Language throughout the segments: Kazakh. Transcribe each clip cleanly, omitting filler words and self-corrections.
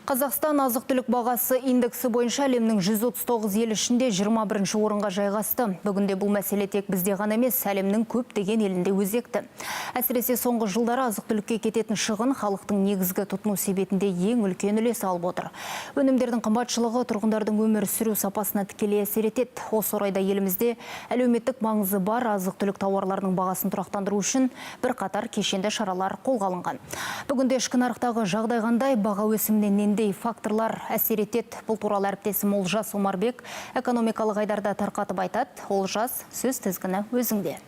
Қазақстан азық-түлік бағасы индексі бойынша әлемнің 139 ел ішінде 21 орынға жайғасты. Бүгінде бұл мәселе тек бізде ғана емес, әлемнің көптеген елінде өзекті. Әсіресе соңғы жылдары азық-түлікке кететін шығын халықтың негізгі тұтыну себетінде ең үлкен үлес алып отыр. Өнімдердің қымбатшылығы тұрғындардың өмір сүру сапасына тікелей әсер етеді. Осы орайда елімізде әлеуметтік маңызы бар азық-түлік тауарларының бағасын тұрақтандыру үшін бірқатар кешенді шаралар қолға алынған. Бүгінде ішкі нарықтағы жағдай қандай, баға өсіміне нендей факторлар әсер етеді? Бұл туралы әріптесім Олжас Омарбек экономикалық айдарда тарқатып айтады. Олжас, сөз тізгіні өзіңде.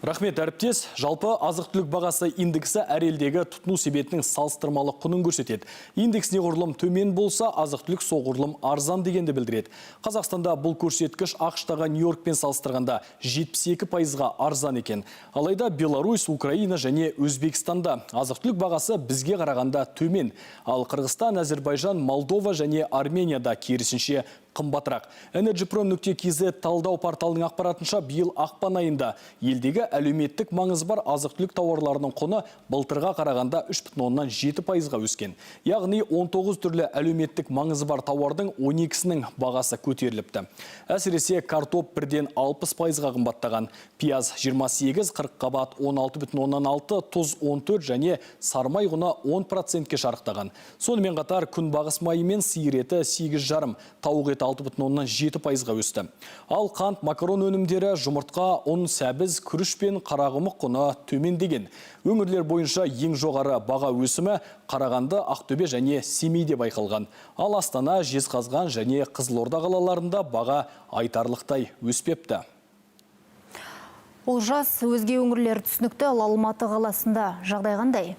Рахмет, әріптес. Жалпы азық-түлік бағасы индексі әр елдегі тұтыну себетінің салыстырмалы құнын көрсетеді. Индекс неғұрлым төмен болса, азық-түлік соғұрлым арзан дегенді білдіреді. Қазақстанда бұл көрсеткіш ақш-тағы Нью-Йоркпен салыстырғанда 72%-ға арзан екен. Алайда Беларусь, Украина және Өзбекстанда азық-түлік бағасы бізге қарағанда төмен. Ал Қырғызстан, Әзербайжан, Молдова және Арменияда керісінше қымбатырақ. Energyprom.kz талдау порталының ақпаратынша биыл ақпан айында елдегі әлеуметтік маңызы бар азық-түлік тауарларының құны былтырға қарағанда 3,7%-ға өскен. Яғни 19 түрлі әлеуметтік маңызы бар тауардың 12-сінің бағасы көтеріліпті. Әсіресе картоп 1,60%-ға қымбаттаған, пияз 28, қырыққабат 16,6, тұз 14 және сармай құны 10%-ке шарықтаған. Сонымен қатар күнбағыс майы мен сиыр еті 8,5, тауық еті 6,7%-ға өсті. Ал қант, макарон өнімдері, жұмыртқа, ұн, сәбіз, күріш пен қарақұмық құны төмендеген. Өңірлер бойынша ең жоғары баға өсімі Қарағанды, Ақтөбе және Семейде байқалған. Ал Астана, Жезқазған және Қызылорда қалаларында баға айтарлықтай өспепті. Олжас, өзге өңірлер түсінікті, ал Алматы қаласында жағдай қандай?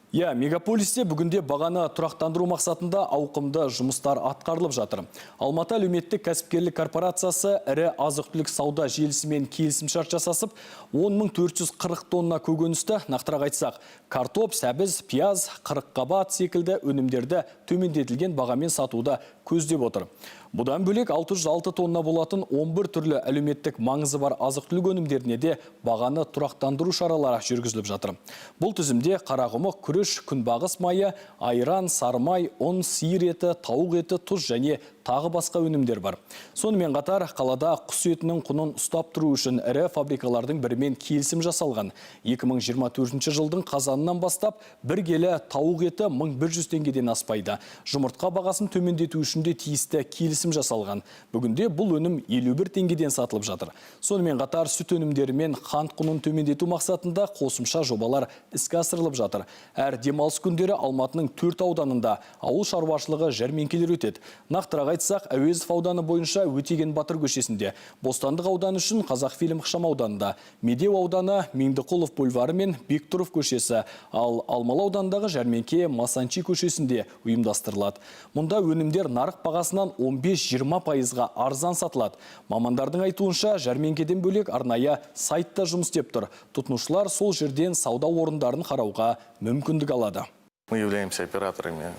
Мегаполисте бүгінде бағаны тұрақтандыру мақсатында ауқымды жұмыстар атқарылып жатыр. Алматы әлеуметтік кәсіпкерлік корпорациясы ірі азық-түлік сауда желісімен келісімшарт жасасып, 10.440 тонна көкөністі, нақтырақ айтсақ, картоп, сәбіз, пияз, қырыққабат секілді өнімдерді төмендетілген бағамен сатуды көздеп отыр. Бұдан бөлек 606 тонна болатын 11 түрлі әлеуметтік маңызы бар азық-түлік өнімдеріне де бағаны тұрақтандыру шаралары жүргізіліп жатыр. Бұл тізімде қарақұмық, күріш, күнбағыс майы, айран, сармай, ұн, сиыр еті, тауық еті, тұз және тағы басқа өнімдер бар. Сонымен қатар қалада құс етінің құнын ұстап тұру үшін ірі фабрикалардың бірімен келісім жасалған. 2024 жылдың қазанынан бастап бір келі тауық еті 1100 теңгеден аспайды. Жұмыртқа бағасын төмендету үшін де тиісті келісім жасалған. Бүгінде бұл өнім 51 теңгеден сатылып жатыр. Сонымен қатар сүт өнімдері мен қант құнын төмендету мақсатында қосымша жобалар іске асырылып жатыр. Әр демалыс күндері Алматының 4 ауданында ауыл шаруашылығы жәрмеңкелер өтеді. Нақтырақ айтсақ, Әуезов ауданы бойынша Өтеген Батыр көшесінде, Бостандық ауданы үшін Қазақфильм ықшам ауданында, Медеу ауданы Меңдіқұлов бульвары мен Бектұров көшесі, ал Алмалы аудандағы жәрмеңке Масанчи көшесінде ұйымдастырылады. Мұнда өнімдер нарық бағасынан 15-20%-ға арзан сатылады. Мамандардың айтуынша, жәрмеңкеден бөлек арнайы сайтта жұмыс істеп тұр. Тұтынушылар сол жерден сауда орындарын қарауға мүмкіндік алады. Мы являемся операторами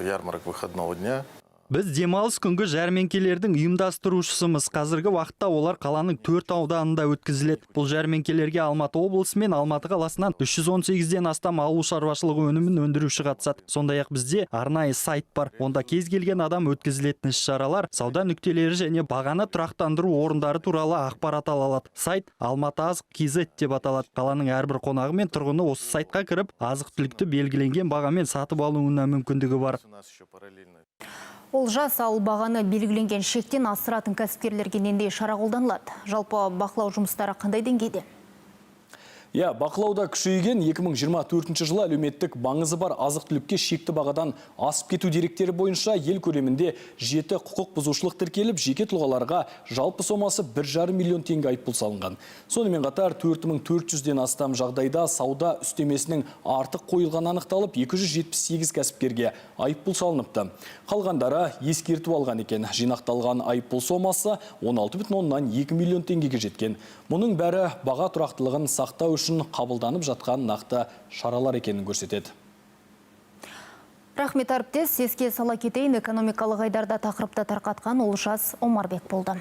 ярмарок выходного дня. Біз демалыс күнгі жәрмеңкелердің ұйымдастырушысымыз. Қазіргі уақытта олар қаланың 4 ауданында өткізіледі. Бұл жәрмеңкелерге Алматы облысы мен Алматы қаласынан 318-ден астам ауыл шаруашылығы өнімін өндіруші қатысады. Сондай-ақ бізде арнайы сайт бар. Онда кез келген адам өткізілетін іс-шаралар, сауда нүктелері және бағаны тұрақтандыру орындары туралы ақпарат ала алады. Сайт алматы-азық.kz деп аталады. Қаланың әрбір қонағы мен тұрғыны осы сайтқа кіріп, азық-түлікті белгіленген бағамен сатып алуына мүмкіндігі бар. Олжас, ал бағаны белгіленген шектен асыратын кәсіпкерлерге нендей шара қолданылады? Жалпы бақылау жұмыстары қандай деңгейде? Бақылауда күшейген 2024 жылы әлеуметтік маңызы бар азық-түлікке шекті бағадан асып кету деректері бойынша ел көлемінде 7 құқық бұзушылық тіркеліп, жеке тұлғаларға жалпы сомасы 1,5 миллион теңге айыппұл салынған. Сонымен қатар 4400-ден астам жағдайда сауда үстемесінің артық қойылған анықталып, 278 кәсіпкерге айыппұл салыныпты. Қалғандары ескерту алған екен. Жинақталған айыппұл сомасы 16,2 миллион теңгеге жеткен. Мұның бәрі баға тұрақтылығын сақтау үшін қабылданып жатқан нақты шаралар екенін көрсетеді. Рахмет, әріптес. Еске сала кетейін, экономикалық айдарда тақырыпты тарқатқан Олжас Омарбек болды.